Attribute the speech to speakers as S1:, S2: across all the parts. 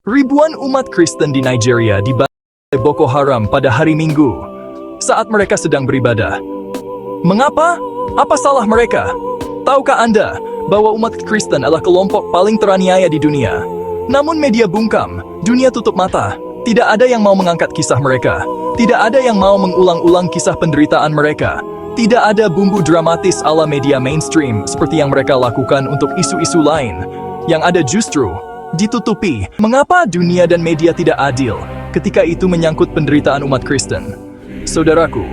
S1: Ribuan umat Kristen di Nigeria dibantai oleh Boko Haram pada hari Minggu saat mereka sedang beribadah. Mengapa? Apa salah mereka? Tahukah Anda bahwa umat Kristen adalah kelompok paling teraniaya di dunia? Namun media bungkam, dunia tutup mata. Tidak ada yang mau mengangkat kisah mereka. Tidak ada yang mau mengulang-ulang kisah penderitaan mereka. Tidak ada bumbu dramatis ala media mainstream seperti yang mereka lakukan untuk isu-isu lain. Yang ada justru ditutupi. Mengapa dunia dan media tidak adil ketika itu menyangkut penderitaan umat Kristen? Saudaraku,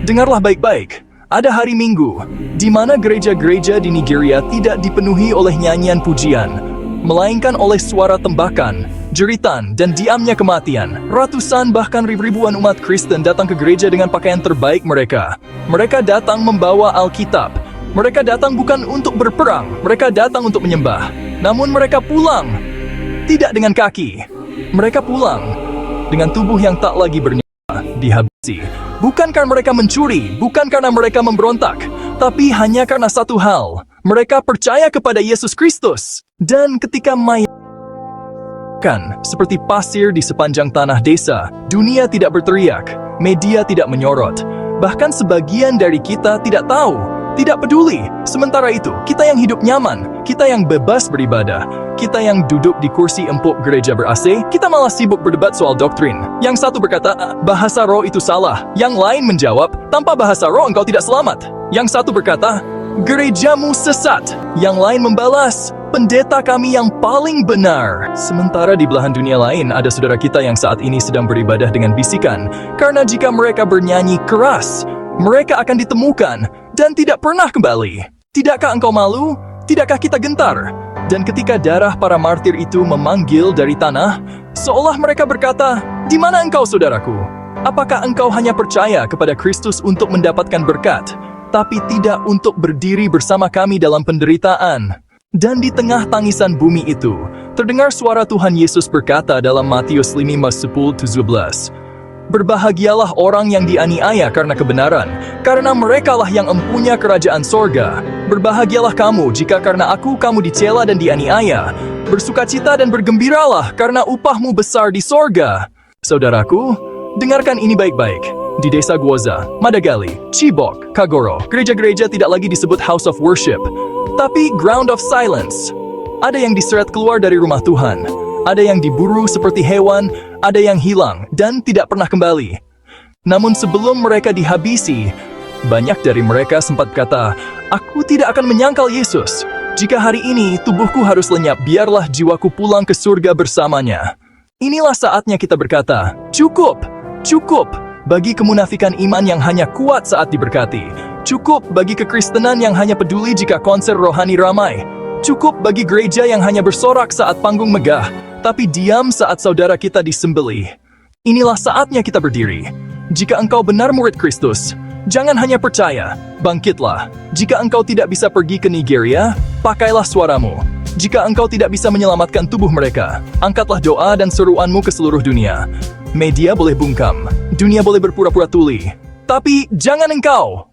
S1: dengarlah baik-baik. Ada hari Minggu, di mana gereja-gereja di Nigeria tidak dipenuhi oleh nyanyian pujian, melainkan oleh suara tembakan, jeritan, dan diamnya kematian. Ratusan bahkan ribuan umat Kristen datang ke gereja dengan pakaian terbaik mereka. Mereka datang membawa Alkitab. Mereka datang bukan untuk berperang, mereka datang untuk menyembah. Namun mereka pulang tidak dengan kaki. Mereka pulang dengan tubuh yang tak lagi bernyawa, dihabisi. Bukan karena mereka mencuri, bukan karena mereka memberontak, tapi hanya karena satu hal. Mereka percaya kepada Yesus Kristus. Dan ketika mayat seperti pasir di sepanjang tanah desa, dunia tidak berteriak, media tidak menyorot. Bahkan sebagian dari kita tidak tahu, tidak peduli. Sementara itu, kita yang hidup nyaman, kita yang bebas beribadah, kita yang duduk di kursi empuk gereja ber-AC, kita malah sibuk berdebat soal doktrin. Yang satu berkata, bahasa roh itu salah. Yang lain menjawab, tanpa bahasa roh engkau tidak selamat. Yang satu berkata, gerejamu sesat. Yang lain membalas, pendeta kami yang paling benar. Sementara di belahan dunia lain ada saudara kita yang saat ini sedang beribadah dengan bisikan, karena jika mereka bernyanyi keras, mereka akan ditemukan dan tidak pernah kembali. Tidakkah engkau malu? Tidakkah kita gentar? Dan ketika darah para martir itu memanggil dari tanah, seolah mereka berkata, di mana engkau saudaraku? Apakah engkau hanya percaya kepada Kristus untuk mendapatkan berkat, tapi tidak untuk berdiri bersama kami dalam penderitaan? Dan di tengah tangisan bumi itu, terdengar suara Tuhan Yesus berkata dalam Matius 5:10-17, berbahagialah orang yang dianiaya karena kebenaran, karena merekalah yang empunya kerajaan sorga. Berbahagialah kamu jika karena aku kamu dicela dan dianiaya. Bersukacita dan bergembiralah karena upahmu besar di sorga. Saudaraku, dengarkan ini baik-baik. Di desa Gwoza, Madagali, Chibok, Kagoro, gereja-gereja tidak lagi disebut house of worship, tapi ground of silence. Ada yang diseret keluar dari rumah Tuhan. Ada yang diburu seperti hewan, ada yang hilang dan tidak pernah kembali. Namun sebelum mereka dihabisi, banyak dari mereka sempat kata, aku tidak akan menyangkal Yesus. Jika hari ini tubuhku harus lenyap, biarlah jiwaku pulang ke surga bersamanya. Inilah saatnya kita berkata, cukup, cukup bagi kemunafikan iman yang hanya kuat saat diberkati. Cukup bagi kekristenan yang hanya peduli jika konser rohani ramai. Cukup bagi gereja yang hanya bersorak saat panggung megah, tapi diam saat saudara kita disembelih. Inilah saatnya kita berdiri. Jika engkau benar murid Kristus, jangan hanya percaya, bangkitlah. Jika engkau tidak bisa pergi ke Nigeria, pakailah suaramu. Jika engkau tidak bisa menyelamatkan tubuh mereka, angkatlah doa dan seruanmu ke seluruh dunia. Media boleh bungkam, dunia boleh berpura-pura tuli, tapi jangan engkau.